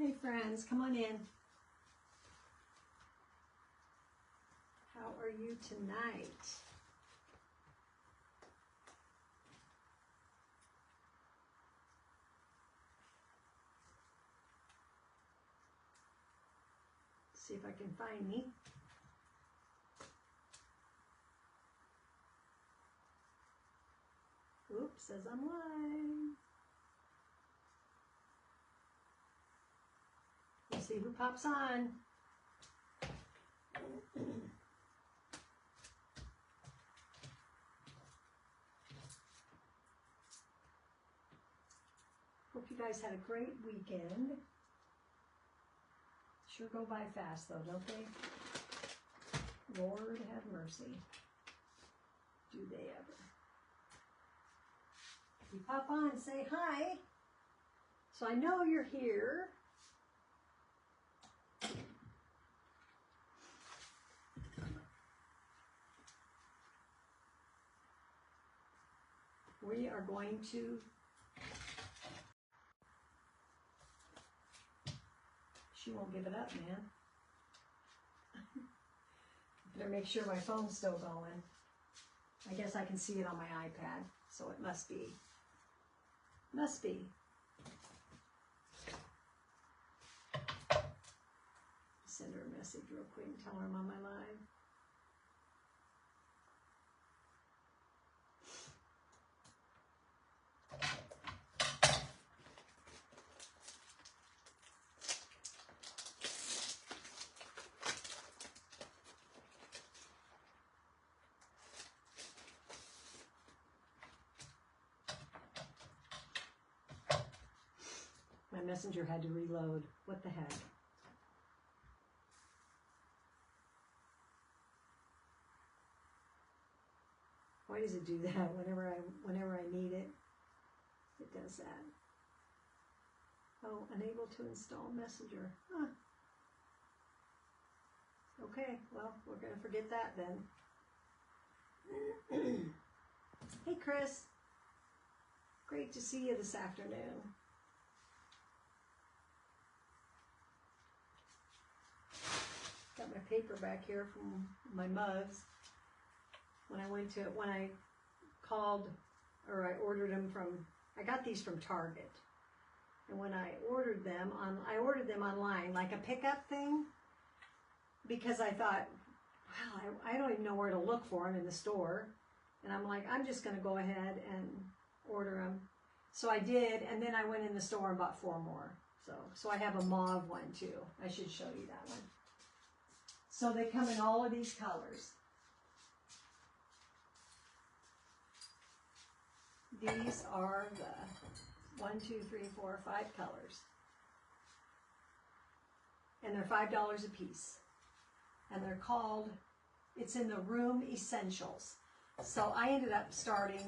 Hi friends, come on in. How are you tonight? See if I can find me. Oops, says I'm live. Let's see who pops on. Hope you guys had a great weekend. Sure go by fast though, don't they? Lord have mercy. Do they ever? You pop on and say hi. So I know you're here. We are going to she won't give it up, man. Better make sure my phone's still going. I guess I can see it on my iPad, so it must be. Must be. Send her a message real quick and tell her I'm on my live. My messenger had to reload. What the heck? Why does it do that whenever I need it? It does that. Oh, unable to install Messenger. Huh. Okay, well, we're going to forget that then. Hey, Chris. Great to see you this afternoon. Got my paper back here from my mugs. When I called, or I ordered them from, I got these from Target. And when I ordered them online, like a pickup thing, because I thought, wow, I don't even know where to look for them in the store. And I'm like, I'm just going to go ahead and order them. So I did, and then I went in the store and bought 4 more. So I have a mauve one too. I should show you that one. So they come in all of these colors. These are the 1, 2, 3, 4, 5 colors. And they're $5 a piece. And they're called, it's in the Room Essentials. So I ended up starting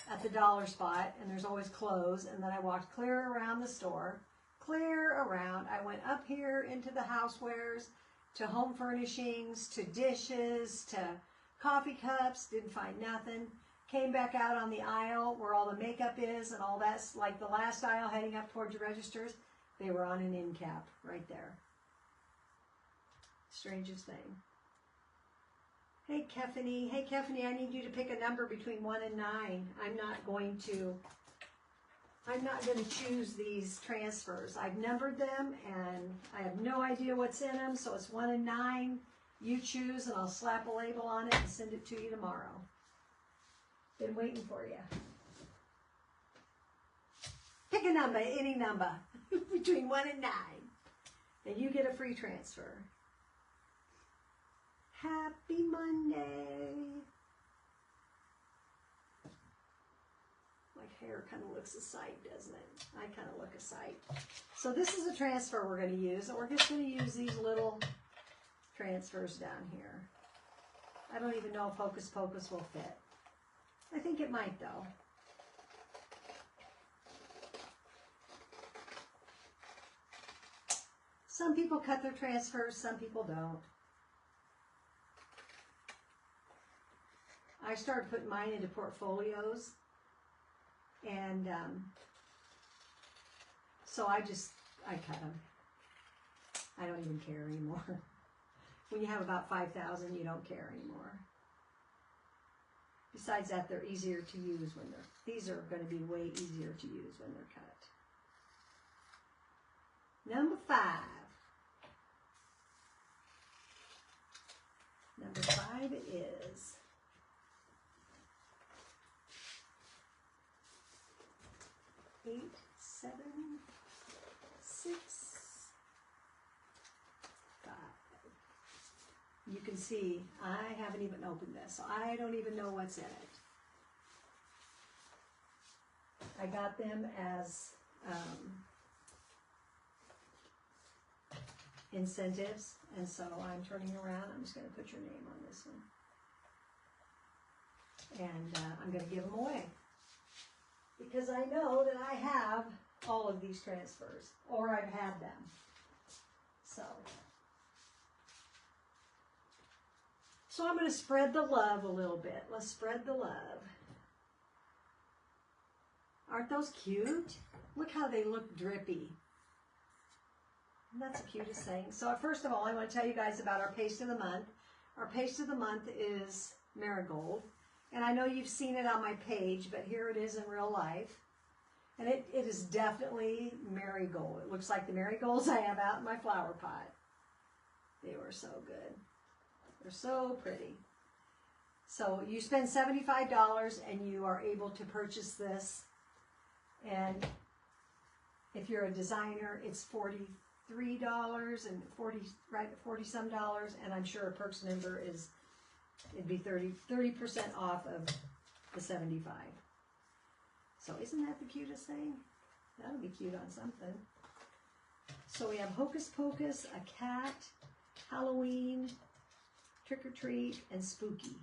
at the dollar spot, and there's always clothes, and then I walked clear around the store, clear around. I went up here into the housewares, to home furnishings, to dishes, to coffee cups, didn't find nothing. Came back out on the aisle where all the makeup is and all that's, like the last aisle heading up towards your registers, they were on an end cap right there. Strangest thing. Hey, Kefany, I need you to pick a number between 1 and 9. I'm not going to choose these transfers. I've numbered them and I have no idea what's in them, so it's 1 and 9. You choose and I'll slap a label on it and send it to you tomorrow. Been waiting for you. Pick a number, any number, between 1 and 9. And you get a free transfer. Happy Monday. My hair kind of looks a sight, doesn't it? I kind of look a sight. So this is a transfer we're going to use, and we're just going to use these little transfers down here. I don't even know if Hocus Pocus will fit. I think it might, though. Some people cut their transfers, some people don't. I started putting mine into portfolios, and so I I cut them. I don't even care anymore. When you have about 5,000, you don't care anymore. Besides that, they're easier to use when these are going to be way easier to use when they're cut. Number 5. Number 5 is 8, 7, 6, 5. You can see I haven't even opened this, so I don't even know what's in it. I got them as incentives, and so I'm turning around. I'm just going to put your name on this one. And I'm going to give them away. Because I know that I have all of these transfers, or I've had them. So I'm going to spread the love a little bit. Let's spread the love. Aren't those cute? Look how they look drippy. And that's the cutest thing. So first of all, I want to tell you guys about our paste of the month. Our paste of the month is marigold. And I know you've seen it on my page, but here it is in real life. And it is definitely marigold. It looks like the marigolds I have out in my flower pot. They were so good. They're so pretty. So you spend $75 and you are able to purchase this. And if you're a designer, it's $43 and 40 some dollars. And I'm sure a Perks member it'd be 30% off of the 75. So isn't that the cutest thing? That'll be cute on something. So we have Hocus Pocus, a cat, Halloween, Trick or Treat, and Spooky.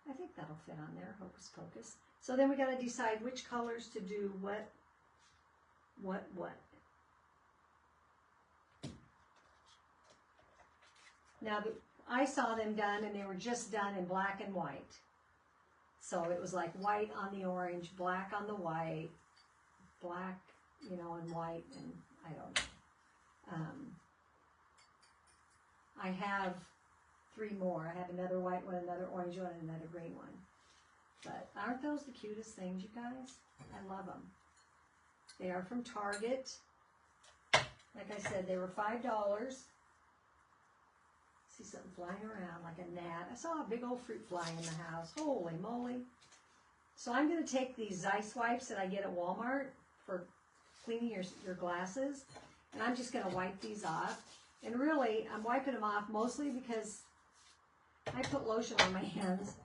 I think that'll fit on there, Hocus Pocus. So then we got to decide which colors to do what. Now, I saw them done, and they were just done in black and white. So it was like white on the orange, black on the white, black, and white, and I don't know. I have 3 more. I have another white one, another orange one, and another green one. But aren't those the cutest things, you guys? I love them. They are from Target. Like I said, they were $5. See something flying around like a gnat. I saw a big old fruit fly in the house. Holy moly. So I'm going to take these Zeiss wipes that I get at Walmart for cleaning your glasses. And I'm just going to wipe these off. And really, I'm wiping them off mostly because I put lotion on my hands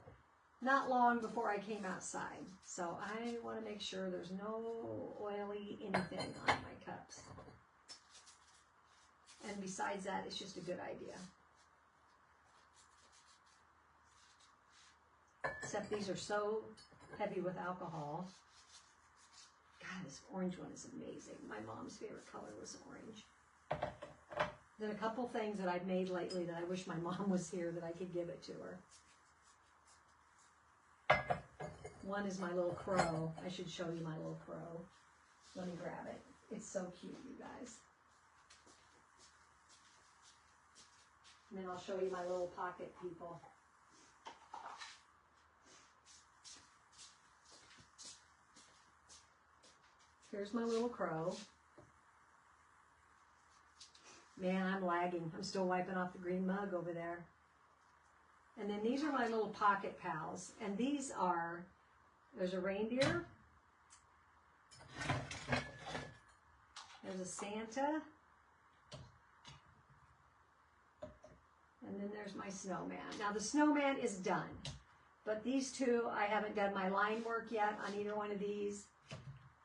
not long before I came outside. So I want to make sure there's no oily anything on my cups. And besides that, it's just a good idea. Except these are so heavy with alcohol. God, this orange one is amazing. My mom's favorite color was orange. Then a couple things that I've made lately that I wish my mom was here that I could give it to her. One is my little crow. I should show you my little crow. Let me grab it. It's so cute, you guys. And then I'll show you my little pocket people. Here's my little crow. Man, I'm lagging. I'm still wiping off the green mug over there. And then these are my little pocket pals. And these are, there's a reindeer. There's a Santa. And then there's my snowman. Now the snowman is done. But these two, I haven't done my line work yet on either one of these.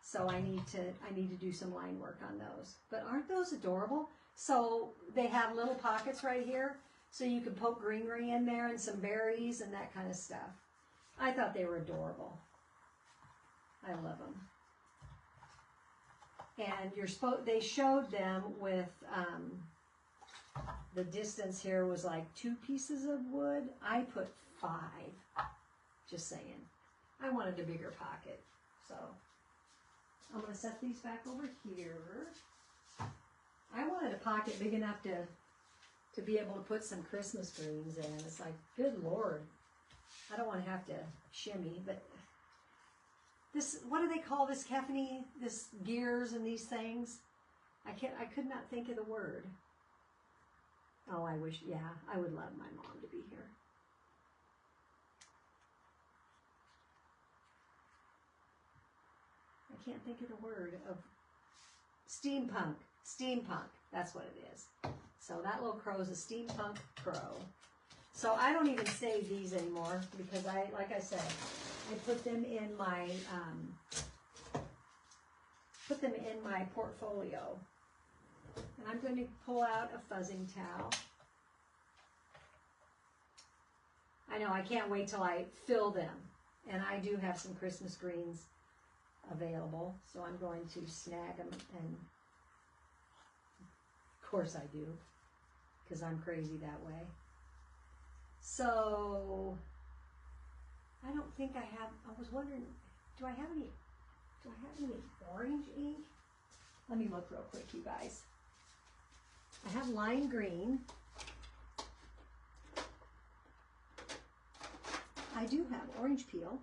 So I need to do some line work on those. But aren't those adorable? So they have little pockets right here. So you can poke greenery in there and some berries and that kind of stuff. I thought they were adorable. I love them. And they showed them with, the distance here was like 2 pieces of wood. I put 5, just saying. I wanted a bigger pocket, so I'm going to set these back over here. I wanted a pocket big enough to be able to put some Christmas greens in. It's like, good Lord. I don't want to have to shimmy, but this, what do they call this, Caffeine? This gears and these things? I could not think of the word. Oh, I wish, yeah, I would love my mom to be here. I can't think of the word of steampunk. Steampunk, that's what it is. So that little crow is a steampunk crow. So I don't even save these anymore because like I said, I put them in my portfolio. And I'm going to pull out a fuzzing towel. I know, I can't wait till I fill them. And I do have some Christmas greens available, so I'm going to snag them, and of course I do, because I'm crazy that way. So I don't think I have, I was wondering, do I have any orange ink? Let me look real quick, you guys. I have lime green. I do have orange peel.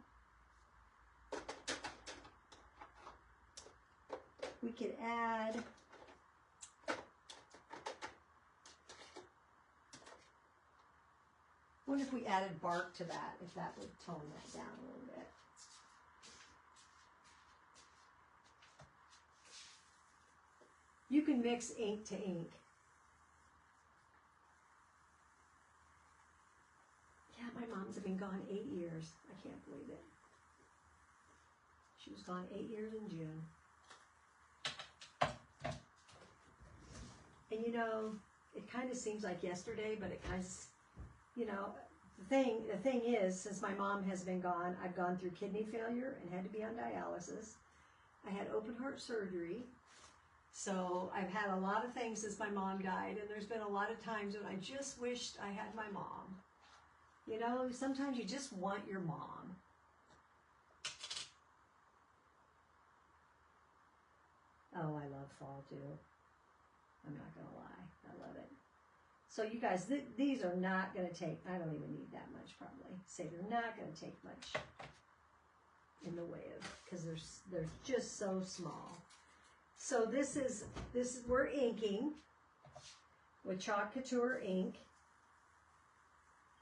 We could add wonder if we added bark to that, if that would tone that down a little bit. You can mix ink to ink. Yeah, my mom's been gone 8 years. I can't believe it. She was gone 8 years in June. And you know, it kind of seems like yesterday, but it kind of, you know, the thing is, since my mom has been gone, I've gone through kidney failure and had to be on dialysis. I had open heart surgery. So I've had a lot of things since my mom died, and there's been a lot of times when I just wished I had my mom. You know, sometimes you just want your mom. Oh, I love fall too. I'm not going to lie. I love it. So you guys, these are not going to take, I don't even need that much probably. Say they're not going to take much in the way of, because they're just so small. So this is we're inking with Chalk Couture ink.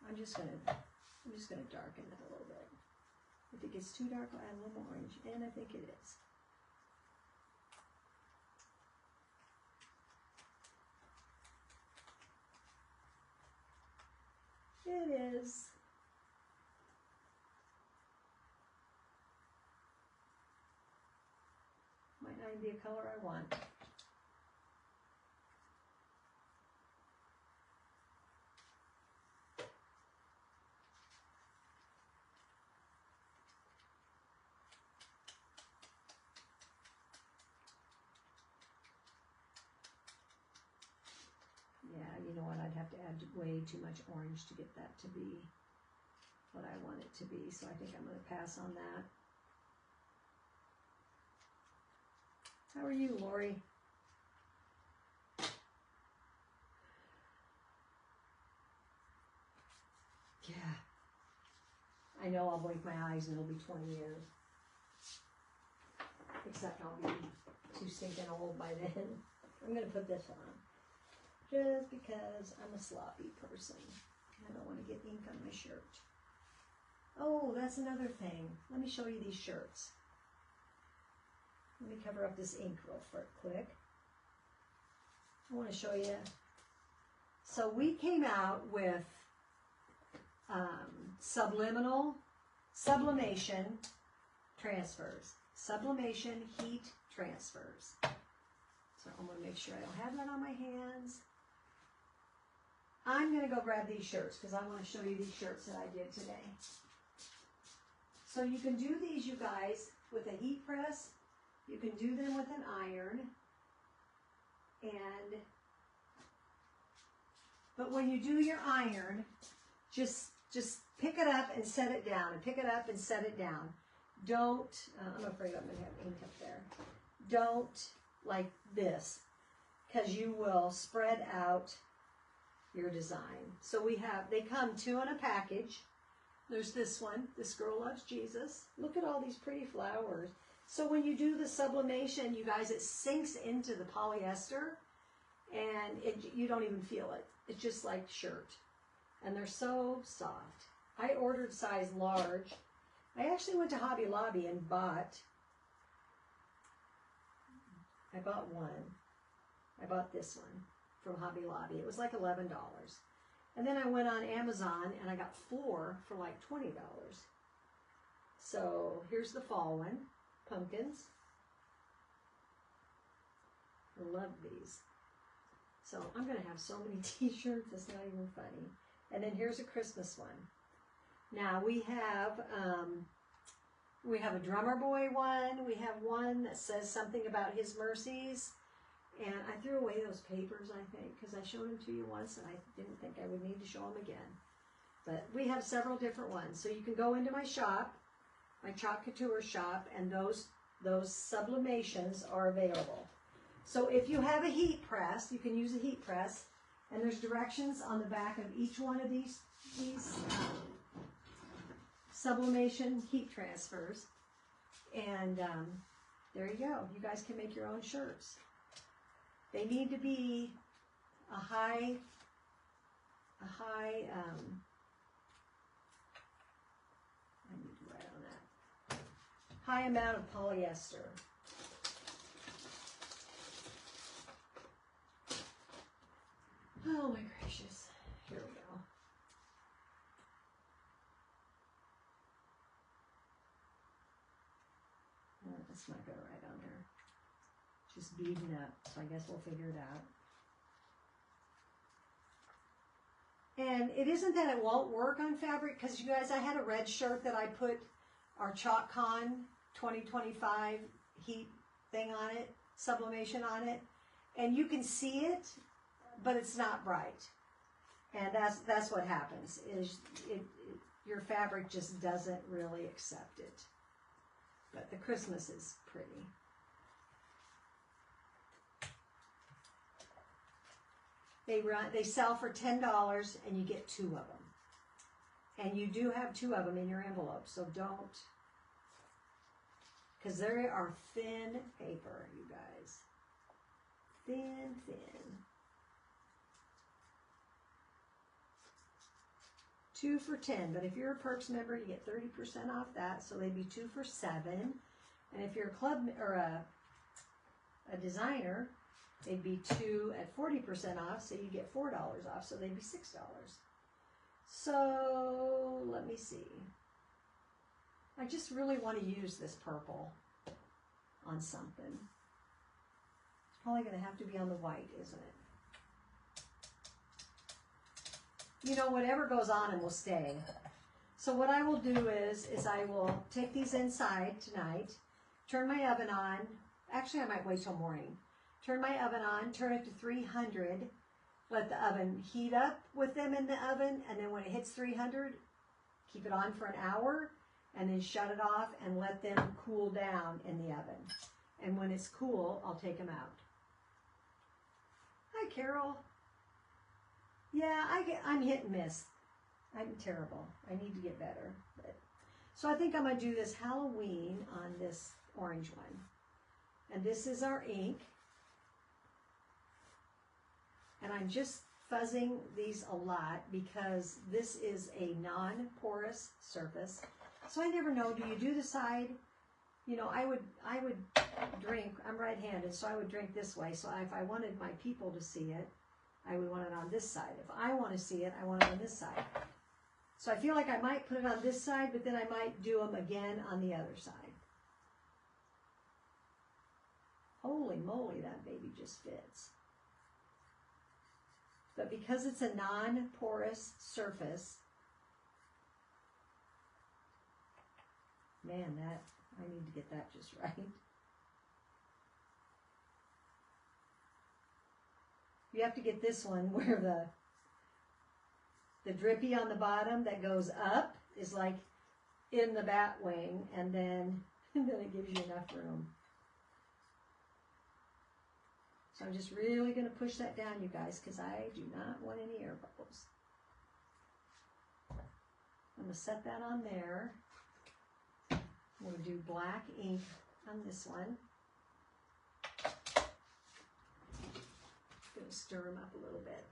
I'm just gonna darken it a little bit. If it gets too dark, I'll add a little more orange, and I think it is. It is. Might not even be a color I want. Yeah, you know what? I'd have to add way too much orange to get that to be what I want it to be. So I think I'm going to pass on that. How are you, Lori? Yeah. I know I'll blink my eyes and it'll be 20 years. Except I'll be too stinking old by then. I'm going to put this on. Just because I'm a sloppy person. I don't want to get ink on my shirt. Oh, that's another thing. Let me show you these shirts. Let me cover up this ink real quick. I want to show you. So we came out with sublimation transfers. Sublimation heat transfers. So I'm going to make sure I don't have that on my hands. I'm going to go grab these shirts because I want to show you these shirts that I did today. So you can do these, you guys, with a heat press. You can do them with an iron. But when you do your iron, just pick it up and set it down, and pick it up and set it down. don't, I'm afraid I'm going to have ink up there. Don't like this, because you will spread out your design. So they come 2 in a package. There's this one, This Girl Loves Jesus. Look at all these pretty flowers. So when you do the sublimation, you guys, it sinks into the polyester, and you don't even feel it. It's just like shirt. And they're so soft. I ordered size large. I actually went to Hobby Lobby and I bought one. I bought this one from Hobby Lobby. It was like $11. And then I went on Amazon and I got 4 for like $20. So here's the fall one, pumpkins. I love these. So I'm going to have so many t-shirts, it's not even funny. And then here's a Christmas one. Now we have a Drummer Boy one. We have one that says something about his mercies. And I threw away those papers, I think, because I showed them to you once and I didn't think I would need to show them again. But we have several different ones. So you can go into my shop, my Chalk Couture shop, and those sublimations are available. So if you have a heat press, you can use a heat press. And there's directions on the back of each one of these sublimation heat transfers. And there you go. You guys can make your own shirts. They need to be a high, I need to write on that, high amount of polyester. Oh my gracious. Here we go. That's not going right on there. Just beading up, so I guess we'll figure it out. And it isn't that it won't work on fabric, because you guys, I had a red shirt that I put our ChalkCon 2025 heat thing on it, sublimation on it, and you can see it, but it's not bright. And that's what happens, is your fabric just doesn't really accept it. But the Christmas is pretty. They sell for $10 and you get 2 of them. And you do have 2 of them in your envelope, so don't, because they are thin paper, you guys. Thin. 2 for $10, but if you're a Perks member, you get 30% off that, so they'd be 2 for $7. And if you're a club or a designer, they'd be 2 at 40% off, so you get $4 off, so they'd be $6. So let me see. I just really want to use this purple on something. It's probably going to have to be on the white, isn't it? You know, whatever goes on and will stay. So what I will do is I will take these inside tonight, turn my oven on. Actually, I might wait till morning. Turn my oven on, turn it to 300, let the oven heat up with them in the oven, and then when it hits 300, keep it on for an hour, and then shut it off and let them cool down in the oven. And when it's cool, I'll take them out. Hi, Carol. Yeah, I'm hit and miss. I'm terrible. I need to get better. So I think I'm going to do this Halloween on this orange one. And this is our ink. And I'm just fuzzing these a lot because this is a non-porous surface. So I never know, do you do the side? You know, I would drink, I'm right-handed, so I would drink this way. So if I wanted my people to see it, I would want it on this side. If I want to see it, I want it on this side. So I feel like I might put it on this side, but then I might do them again on the other side. Holy moly, that baby just fits. But because it's a non-porous surface, man, I need to get that just right. You have to get this one where the drippy on the bottom that goes up is like in the bat wing, and then it gives you enough room. So I'm just really going to push that down, you guys, because I do not want any air bubbles. I'm going to set that on there. We'll do black ink on this one. Going to stir them up a little bit.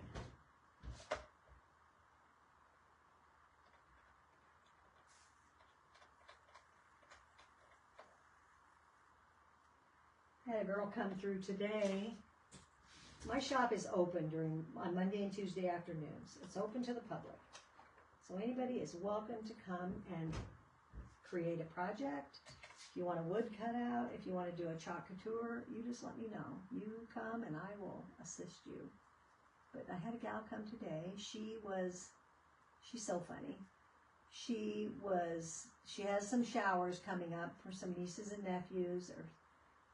I had a girl come through today. My shop is open on Monday and Tuesday afternoons. It's open to the public. So anybody is welcome to come and create a project. If you want a wood cutout, if you want to do a chalk couture, you just let me know. You come and I will assist you. But I had a gal come today. She's so funny. She has some showers coming up for some nieces and nephews or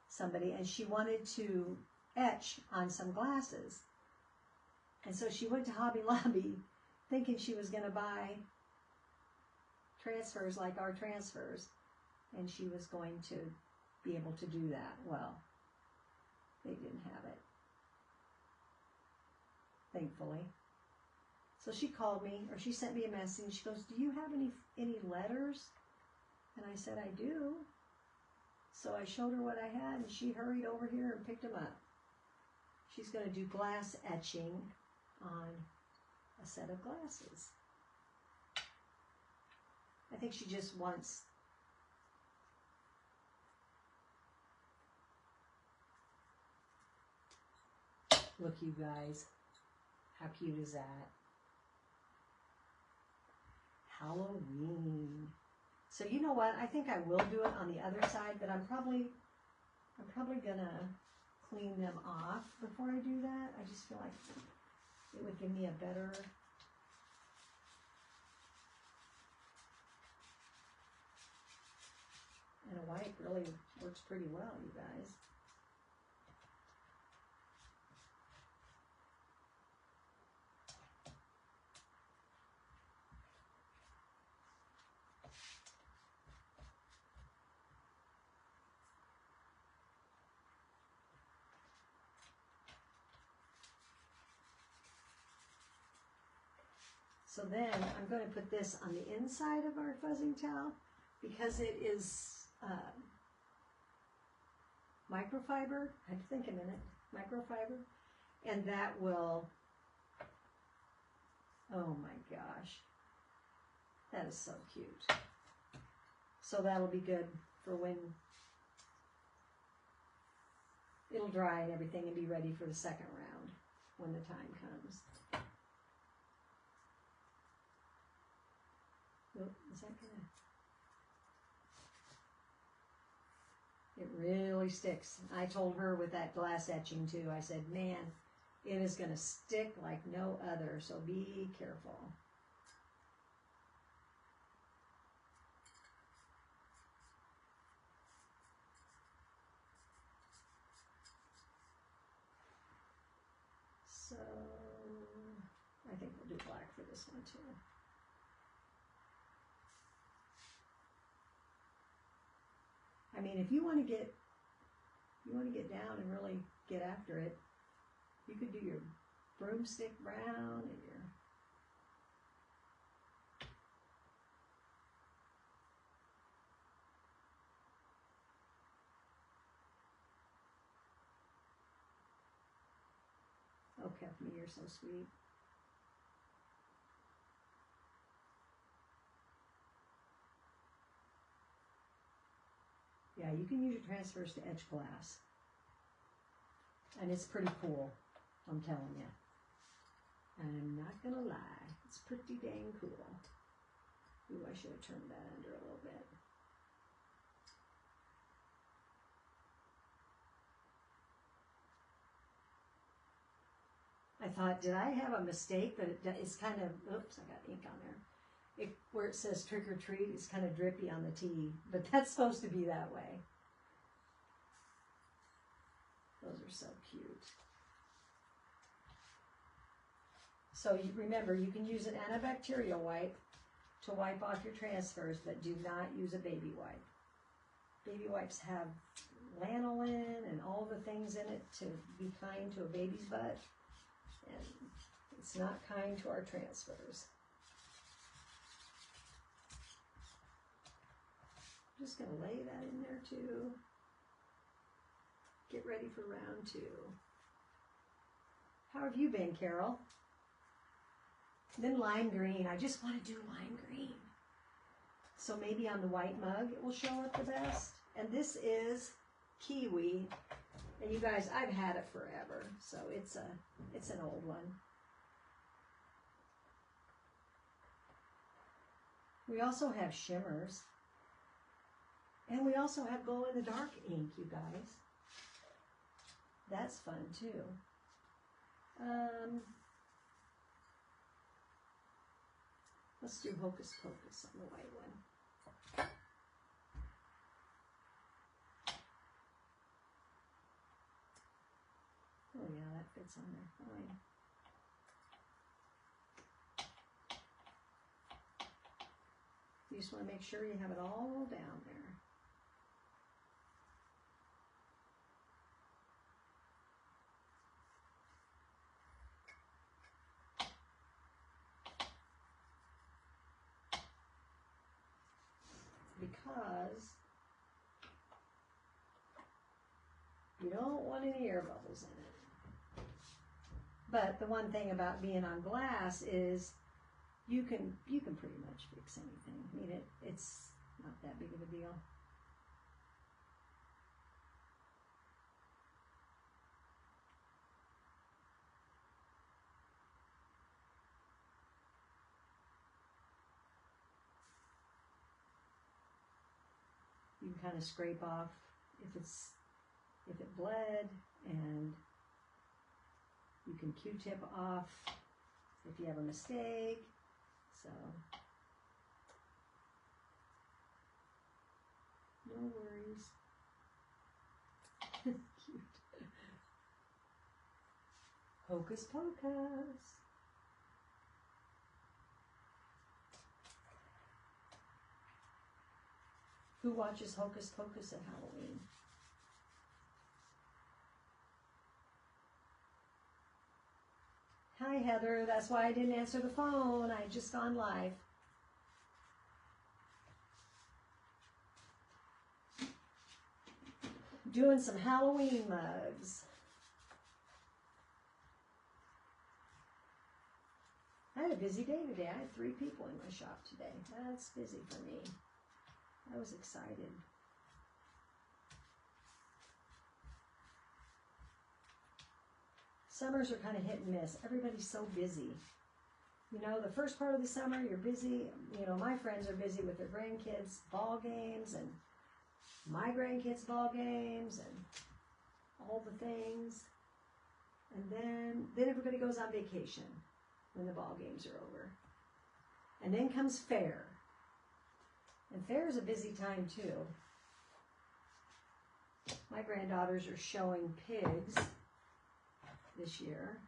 somebody, and she wanted to etch on some glasses. And so she went to Hobby Lobby thinking she was going to buy transfers like our transfers, and she was going to be able to do that. Well, they didn't have it, thankfully. So she called me, or she sent me a message. She goes, "Do you have any letters?" And I said, "I do." So I showed her what I had, and she hurried over here and picked them up. She's going to do glass etching on a set of glasses. I think she just wants look, you guys, how cute is that? Halloween. So you know what? I think I will do it on the other side, but I'm probably gonna clean them off before I do that. I just feel like it would give me a better and a white really works pretty well, you guys. So then I'm going to put this on the inside of our fuzzing towel because it is microfiber. I have to think a minute. Microfiber. And that will, oh my gosh, that is so cute. So that'll be good for when it'll dry and everything and be ready for the second round when the time comes. Is that gonna? It really sticks. I told her with that glass etching too, I said, man, it is gonna stick like no other, so be careful. So, I think we'll do black for this one too. I mean, if you want to get down and really get after it, you could do your broomstick brown and your oh, Kathleen, you're so sweet. Yeah, you can use your transfers to etch glass. And it's pretty cool, I'm telling you. And I'm not going to lie, it's pretty dang cool. Ooh, I should have turned that under a little bit. I thought, did I have a mistake? But it's kind of, oops, I got ink on there. Where it says trick or treat, it's kind of drippy on the T, but that's supposed to be that way. Those are so cute. So remember, you can use an antibacterial wipe to wipe off your transfers, but do not use a baby wipe. Baby wipes have lanolin and all the things in it to be kind to a baby's butt, and it's not kind to our transfers. I'm just going to lay that in there too. Get ready for round 2. How have you been, Carol? Then lime green. I just want to do lime green. So maybe on the white mug it will show up the best. And this is kiwi. And you guys, I've had it forever. So it's an old one. We also have shimmers. And we also have glow-in-the-dark ink, you guys. That's fun too. Let's do Hocus Pocus on the white one. Oh yeah, that fits on there fine. You just want to make sure you have it all down there. Because you don't want any air bubbles in it. But the one thing about being on glass is you can pretty much fix anything. I mean, it's not that big of a deal. You can kind of scrape off if it bled, and you can Q-tip off if you have a mistake. So no worries. Cute. Hocus Pocus. Who watches Hocus Pocus at Halloween? Hi, Heather. That's why I didn't answer the phone. I just gone live. Doing some Halloween mugs. I had a busy day today. I had 3 people in my shop today. That's busy for me. I was excited. Summers are kind of hit and miss. Everybody's so busy. You know, the first part of the summer, you're busy. You know, my friends are busy with their grandkids' ball games and my grandkids' ball games and all the things. And then everybody goes on vacation when the ball games are over. And then comes fair. And fair is a busy time too. My granddaughters are showing pigs this year.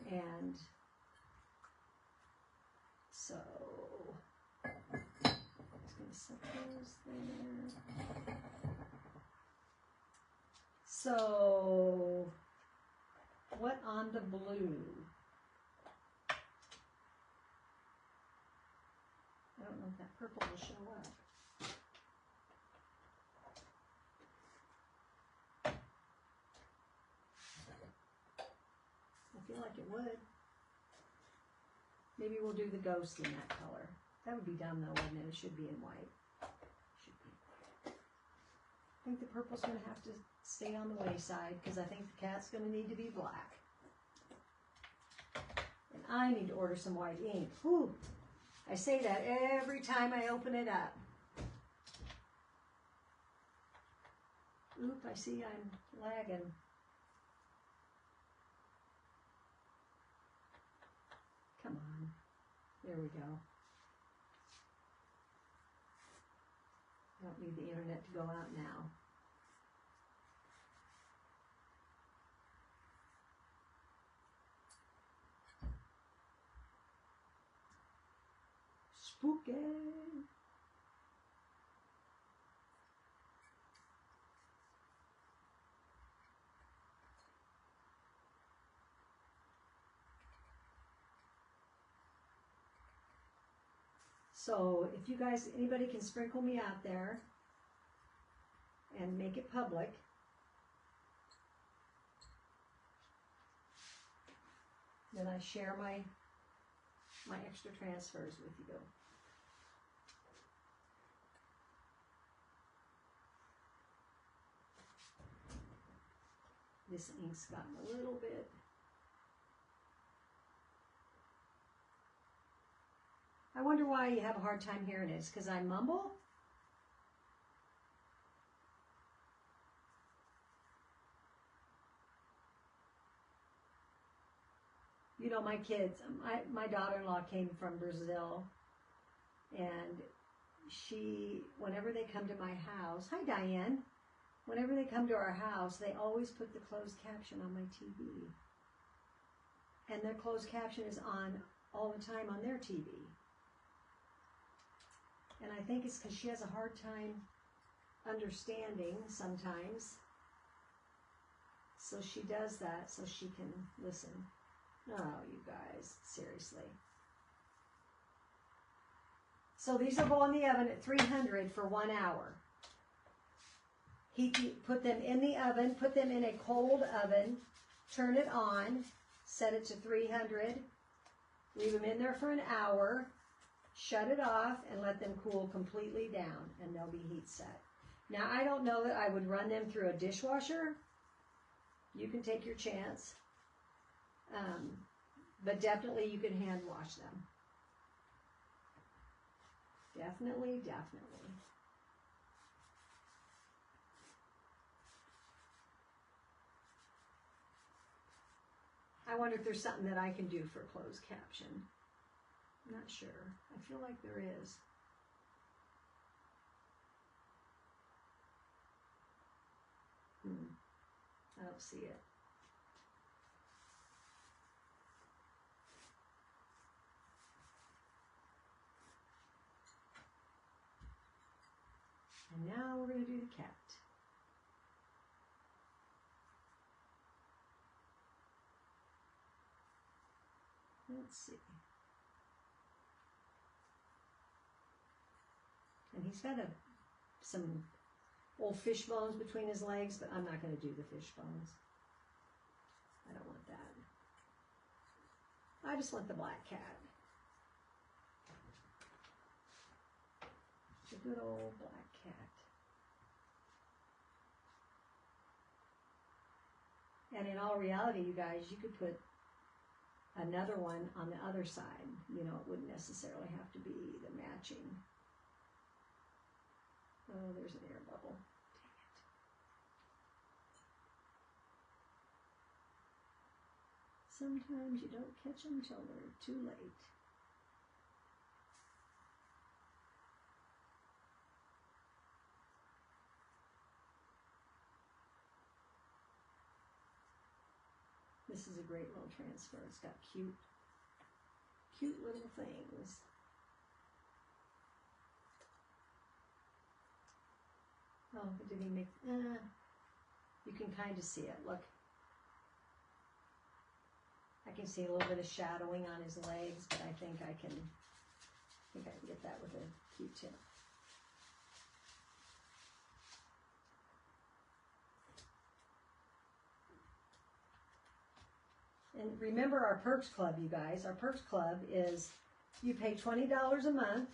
And so I'm just going to set those there. So what on the blue? I don't know if that purple will show up. I feel like it would. Maybe we'll do the ghost in that color. That would be dumb though, wouldn't it? It should be in white. Should be. I think the purple's going to have to stay on the wayside because I think the cat's going to need to be black. And I need to order some white ink. Whew. I say that every time I open it up. Oop, I see I'm lagging. Come on. There we go. I don't need the internet to go out now. Spooky. So if you guys, anybody can sprinkle me out there and make it public, then I share my extra transfers with you. This ink's gotten a little bit. I wonder why you have a hard time hearing it. It's because I mumble? You know, my kids, my daughter-in-law came from Brazil, and she, whenever they come to my house, hi Diane, whenever they come to our house, they always put the closed caption on my TV. And their closed caption is on all the time on their TV. And I think it's because she has a hard time understanding sometimes. So she does that so she can listen. Oh, you guys, seriously. So these will go in the oven at 300 for 1 hour. Put them in the oven, put them in a cold oven, turn it on, set it to 300, leave them in there for an hour, shut it off, and let them cool completely down, and they'll be heat set. Now, I don't know that I would run them through a dishwasher. You can take your chance. But definitely you can hand wash them. Definitely, definitely. I wonder if there's something that I can do for closed caption. I'm not sure. I feel like there is. I don't see it. And now we're going to do the cat. Let's see. And he's got some old fish bones between his legs, but I'm not going to do the fish bones. I don't want that. I just want the black cat. The good old black cat. And in all reality, you guys, you could put another one on the other side. You know, it wouldn't necessarily have to be the matching. Oh, there's an air bubble. Dang it. Sometimes you don't catch them till they're too late. This is a great little transfer. It's got cute little things. Oh, it didn't even make, you can kind of see it, look. I can see a little bit of shadowing on his legs, but I think I can get that with a Q-tip. And remember our Perks Club, you guys. Our Perks Club is you pay $20 a month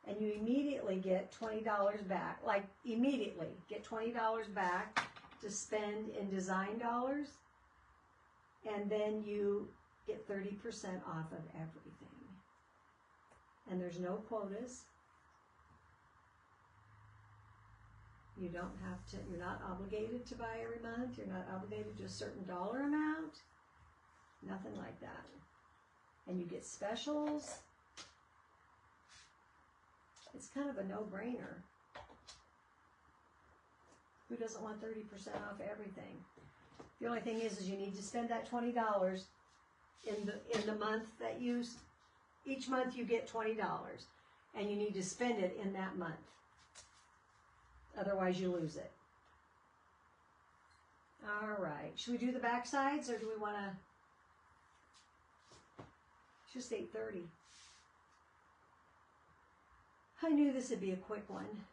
and you immediately get $20 back. Like, immediately get $20 back to spend in design dollars. And then you get 30% off of everything. And there's no quotas. You don't have to, you're not obligated to buy every month. You're not obligated to a certain dollar amount. Nothing like that. And you get specials. It's kind of a no-brainer. Who doesn't want 30% off everything? The only thing is you need to spend that $20 in the month that each month you get $20. and you need to spend it in that month. Otherwise, you lose it. All right. Should we do the back sides, or do we want to? It's just 8:30. I knew this would be a quick one.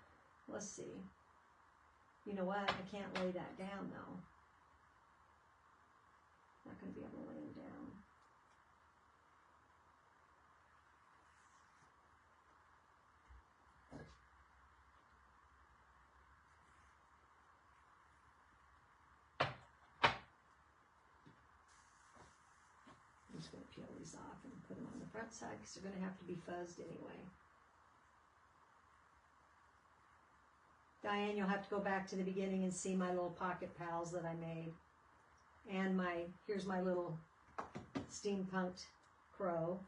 Let's see. You know what? I can't lay that down, though. Not going to be able to lay them down. I'm just going to peel these off and put them on the front side because they're going to have to be fuzzed anyway. Diane, you'll have to go back to the beginning and see my little pocket pals that I made. And here's my little steampunked crow.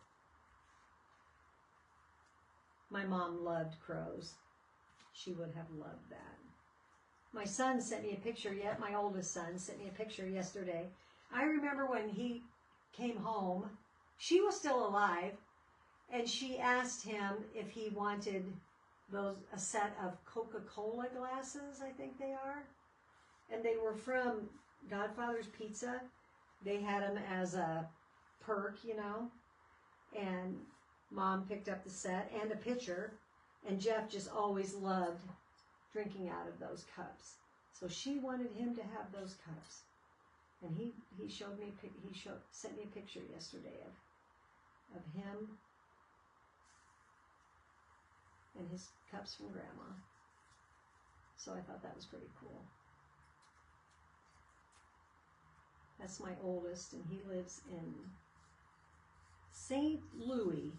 My mom loved crows. She would have loved that. My son sent me a picture yet. My oldest son sent me a picture yesterday. I remember when he came home, she was still alive, and she asked him if he wanted a set of Coca-Cola glasses, I think they are. And they were from Godfather's Pizza. They had them as a perk, you know. And Mom picked up the set and a pitcher. And Jeff just always loved drinking out of those cups. So she wanted him to have those cups. And he sent me a picture yesterday of him and his cups from Grandma. So I thought that was pretty cool. That's my oldest, and he lives in St. Louis.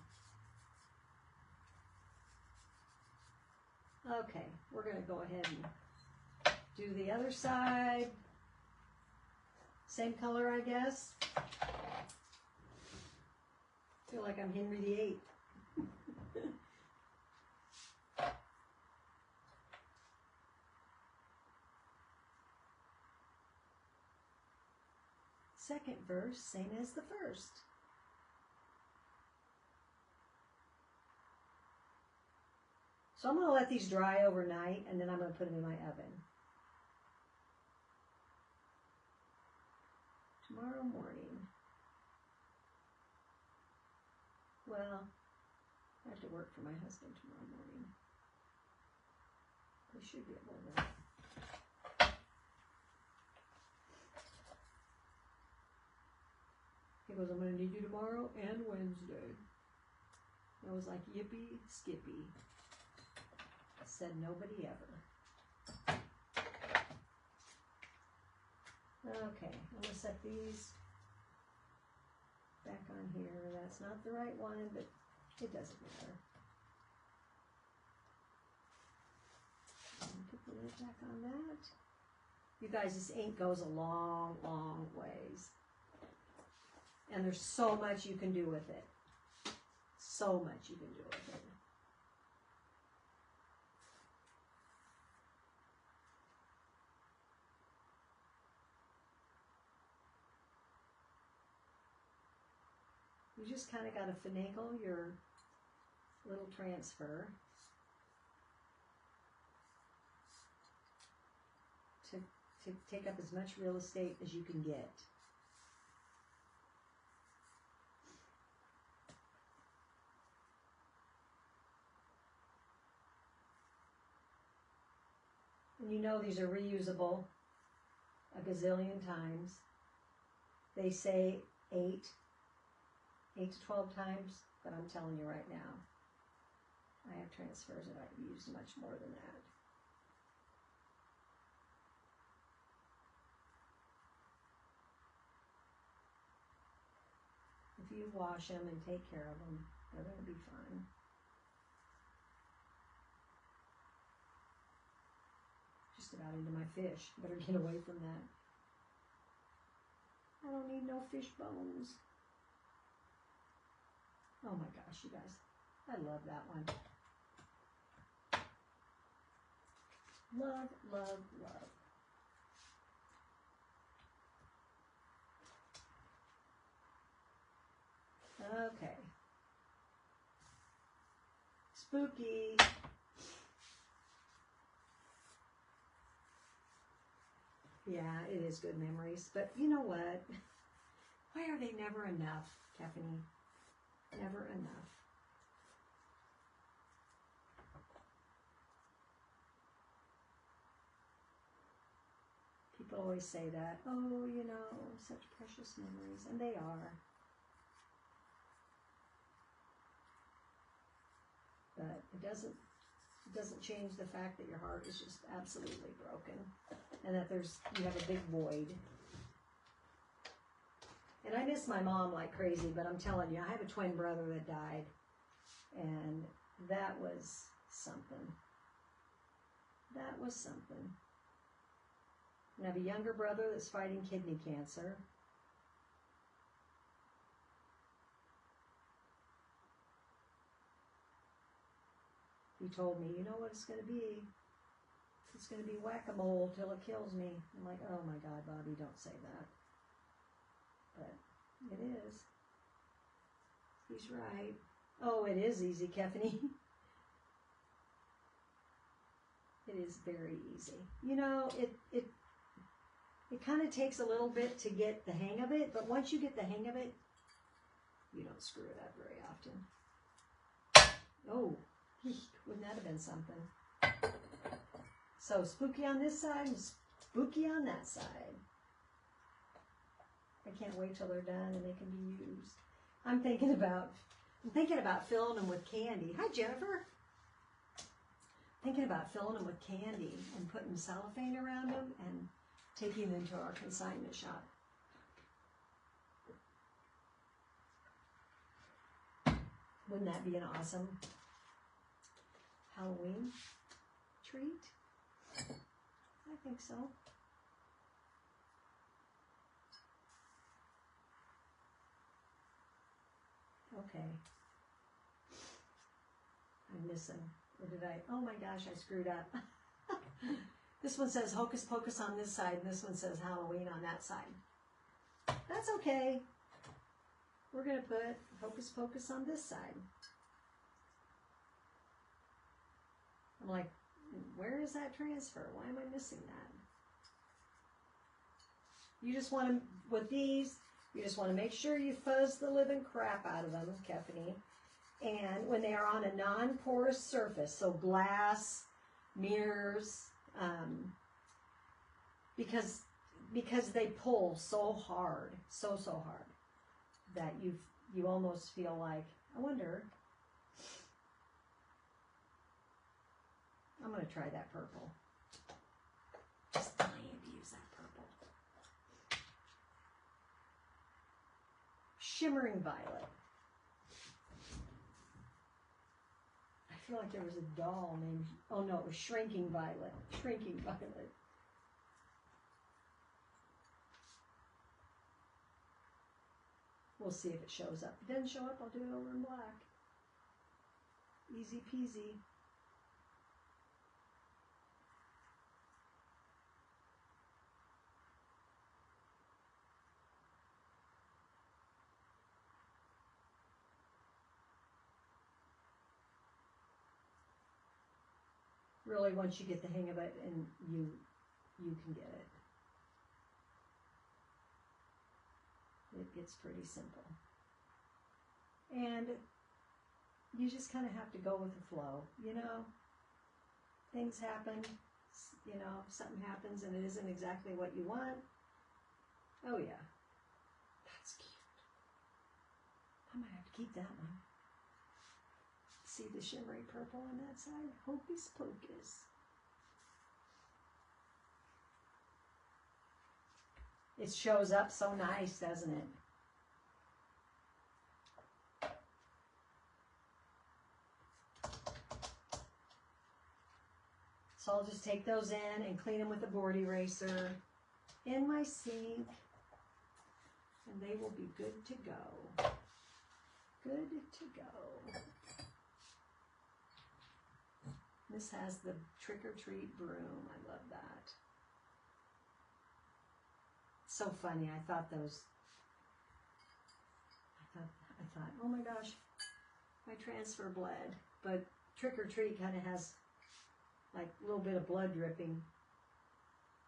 Okay, we're going to go ahead and do the other side. Same color, I guess. Feel like I'm Henry VIII. Second verse, same as the first. So I'm going to let these dry overnight, and then I'm going to put them in my oven. Tomorrow morning. Well, I have to work for my husband tomorrow morning. I should be able to. He goes, I'm going to need you tomorrow and Wednesday. I was like, yippee skippy. Said nobody ever. Okay, I'm going to set these back on here. That's not the right one, but it doesn't matter. Put the lid back on that. You guys, this ink goes a long, long ways. And there's so much you can do with it. So much you can do with it. You just kind of got to finagle your little transfer to take up as much real estate as you can get. And you know these are reusable a gazillion times. They say 8 to 12 times, but I'm telling you right now, I have transfers that I've used much more than that. If you wash them and take care of them, they're going to be fine. Just about into my fish. Better get away from that. I don't need no fish bones. Oh my gosh, you guys. I love that one. Love, love, love. Okay. spooky. Yeah, it is good memories. But you know what? Why are they never enough, Stephanie? Never enough. People always say that. Oh, you know, such precious memories. And they are. But it doesn't change the fact that your heart is just absolutely broken. And that you have a big void. And I miss my mom like crazy, but I'm telling you, I have a twin brother that died. And that was something. That was something. And I have a younger brother that's fighting kidney cancer. He told me, you know what it's going to be? It's going to be whack-a-mole till it kills me. I'm like, oh my God, Bobby, don't say that. But it is. He's right. Oh, it is easy, Keffany. It is very easy. You know, it kind of takes a little bit to get the hang of it, but once you get the hang of it, you don't screw it up very often. Oh, wouldn't that have been something? So spooky on this side and spooky on that side. I can't wait till they're done and they can be used. I'm thinking about filling them with candy. Hi, Jennifer. Thinking about filling them with candy and putting cellophane around them and taking them to our consignment shop. Wouldn't that be an awesome Halloween treat? I think so. Okay. I'm missing. Or did I? Oh my gosh, I screwed up. This one says Hocus Pocus on this side, and this one says Halloween on that side. That's okay. We're going to put Hocus Pocus on this side. I'm like, where is that transfer? Why am I missing that? You just want to, with these, you just want to make sure you fuzz the living crap out of them, Keffany. And when they are on a non-porous surface, so glass, mirrors, because they pull so hard, so hard, that you almost feel like, I wonder, I'm going to try that purple. Just dying to use that purple. Shimmering violet. I feel like there was a doll named, oh no, it was Shrinking Violet. Shrinking Violet. We'll see if it shows up. If it doesn't show up, I'll do it over in black. Easy peasy. Really, once you get the hang of it, and you can get it. It gets pretty simple. And you just kind of have to go with the flow, you know? Things happen, you know, something happens and it isn't exactly what you want. Oh yeah, that's cute. I might have to keep that one. See the shimmery purple on that side? Hocus Pocus. It shows up so nice, doesn't it? So I'll just take those in and clean them with a board eraser in my sink, and they will be good to go. Good to go. This has the trick-or-treat broom. I love that. So funny. I thought, oh my gosh, my transfer bled. But Trick or Treat kind of has like a little bit of blood dripping.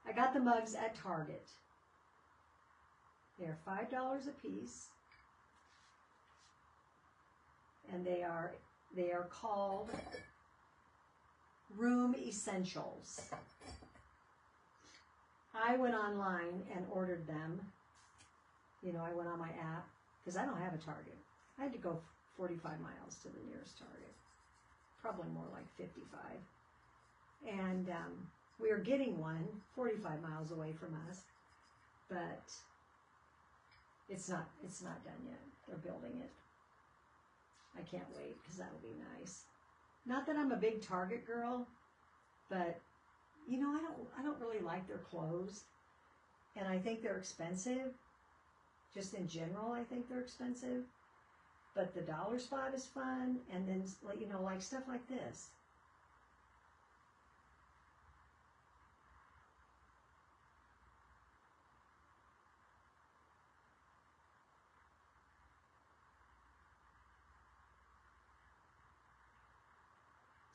I got the mugs at Target. They're $5 a piece. And they are called Room Essentials. I went online and ordered them. You know, I went on my app because I don't have a Target. I had to go 45 miles to the nearest Target. Probably more like 55. And we are getting one 45 miles away from us, but it's not done yet. They're building it. I can't wait because that'll be nice. Not that I'm a big Target girl, but you know, I don't really like their clothes, and I think they're expensive. Just in general, I think they're expensive. But the dollar spot is fun, and then, you know, like stuff like this.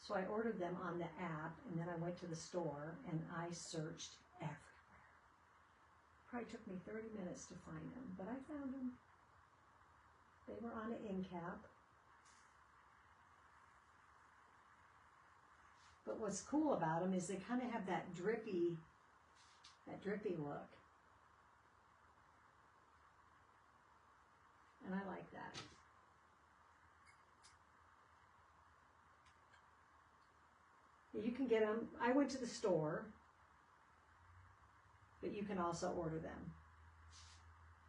So I ordered them on the app, and then I went to the store, and I searched everywhere. Probably took me 30 minutes to find them, but I found them. They were on an end cap. But what's cool about them is they kind of have that drippy look. And I like that. You can get them. I went to the store, but you can also order them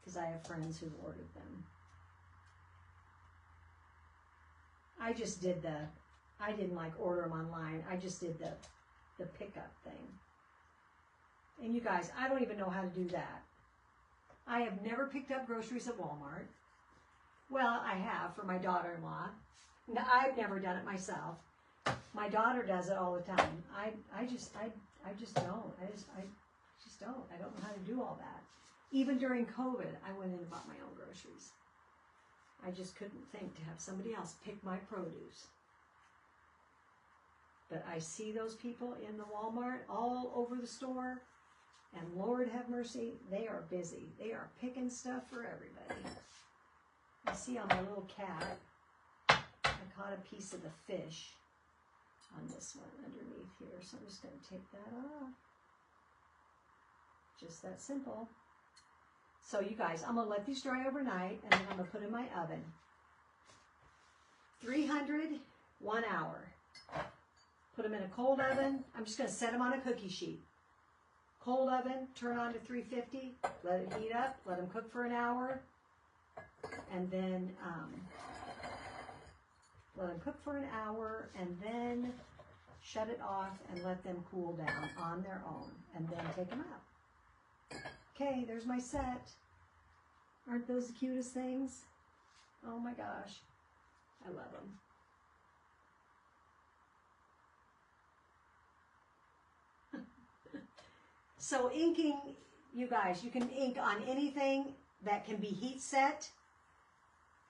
because I have friends who've ordered them. I just did I didn't like order them online. I just did the pickup thing. And you guys, I don't even know how to do that. I have never picked up groceries at Walmart. Well, I have for my daughter-in-law. I've never done it myself. My daughter does it all the time. I just don't. I just don't. I don't know how to do all that. Even during COVID, I went in and bought my own groceries. I just couldn't think to have somebody else pick my produce. But I see those people in the Walmart all over the store, and Lord have mercy, they are busy. They are picking stuff for everybody. I see on my little cat, I caught a piece of the fish on this one underneath here, so I'm just going to take that off. Just that simple. So you guys, I'm going to let these dry overnight, and then I'm going to put in my oven. 300, 1 hour. Put them in a cold oven. I'm just going to set them on a cookie sheet. Cold oven, turn on to 350, let it heat up, let them cook for an hour, and then let them cook for an hour, and then shut it off and let them cool down on their own, and then take them out. Okay, there's my set. Aren't those the cutest things? Oh my gosh, I love them. So inking, you guys, you can ink on anything that can be heat set.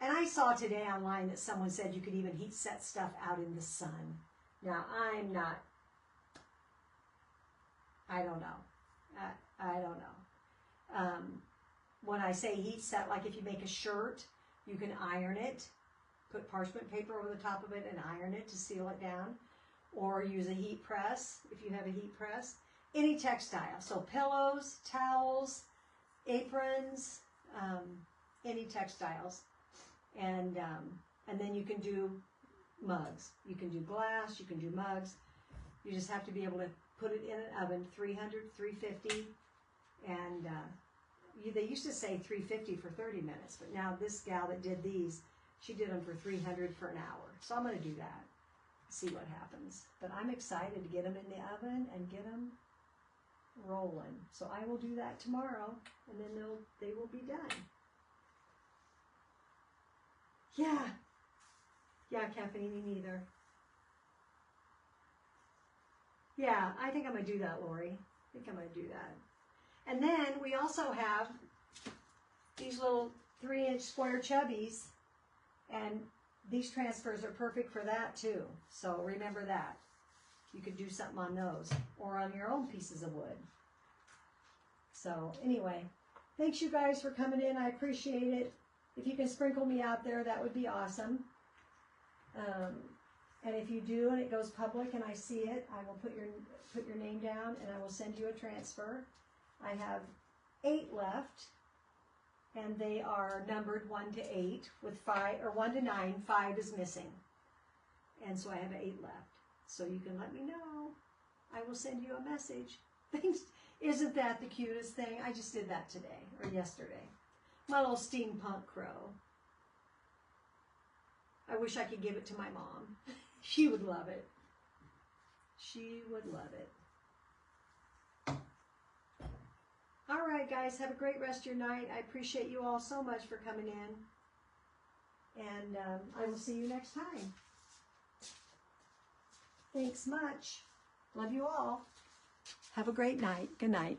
And I saw today online that someone said you could even heat set stuff out in the sun. Now, I don't know. I don't know. When I say heat set, like if you make a shirt, you can iron it, put parchment paper over the top of it and iron it to seal it down. Or use a heat press, if you have a heat press. Any textile, so pillows, towels, aprons, any textiles, and then you can do mugs. You can do glass, you can do mugs. You just have to be able to put it in an oven, 300, 350, and they used to say 350 for 30 minutes, but now this gal that did these, she did them for 300 for an hour. So I'm going to do that, see what happens. But I'm excited to get them in the oven and get them rolling. So I will do that tomorrow, and then they will be done. Yeah, caffeine neither. Yeah, I think I'm going to do that, Lori. I think I'm going to do that. And then we also have these little 3-inch square chubbies, and these transfers are perfect for that too. So remember that. You could do something on those or on your own pieces of wood. So anyway, thanks you guys for coming in. I appreciate it. If you can sprinkle me out there, that would be awesome. And if you do and it goes public and I see it, I will put your name down and I will send you a transfer. I have 8 left, and they are numbered 1 to 8 with 5, or 1 to 9. 5 is missing, and so I have 8 left. So you can let me know. I will send you a message. Thanks. Isn't that the cutest thing? I just did that today or yesterday. My little steampunk crow. I wish I could give it to my mom. She would love it. She would love it. All right, guys, have a great rest of your night. I appreciate you all so much for coming in. And I will see you next time. Thanks much. Love you all. Have a great night. Good night.